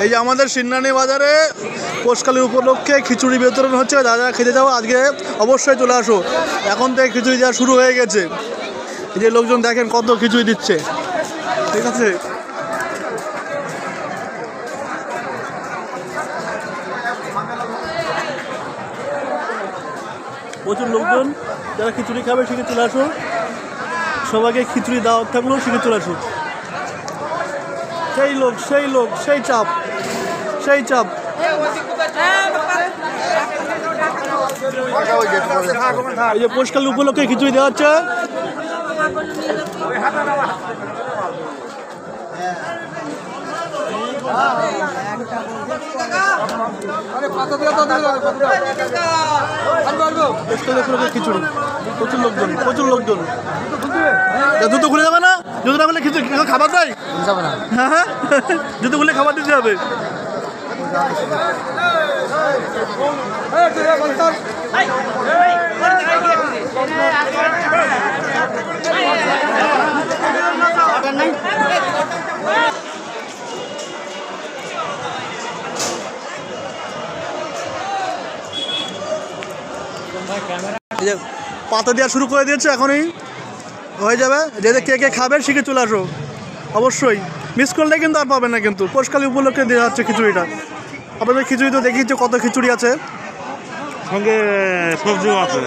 এই যে আমাদের সিন্নানি বাজারে পৌষকালী উপলক্ষে খিচুড়ি বিতরণ হচ্ছে। যারা খেতে যাও আজকে অবশ্যই চলে আসো। এখন থেকে খিচুড়ি দেওয়া শুরু হয়ে গেছে। এই যে লোকজন দেখেন কত খিচুড়ি দিচ্ছে, ঠিক আছে। প্রচুর লোকজন, যারা খিচুড়ি খাবে সেখানে চলে আসো। সবাইকে খিচুড়ি দাওয়াত থাকলো, সেখানে চলে আসো। সেই লোক সেই চাপ এই যে পৌষকালী উপলক্ষে খিচুড়ি দেওয়া হচ্ছে। খিচুড়ি প্রচুর লোকজন জুতো খুলে যাবে না, জুতো না খুলে খিচুড়ি খাবার দেয়। হ্যাঁ, জুতো খুলে খাবার দিতে হবে। পাতা দেওয়া শুরু করে দিয়েছে, এখনই হয়ে যাবে। যে কে খাবে শিখে চলে আসো অবশ্যই। মিস করলে কিন্তু আর পাবে না। কিন্তু পৌষকালী উপলক্ষে দেওয়া হচ্ছে খিচুড়িটা। আপনাদের খিচুড়ি তো দেখিয়েছে কত খিচুড়ি আছে, সঙ্গে সবজিও আছে।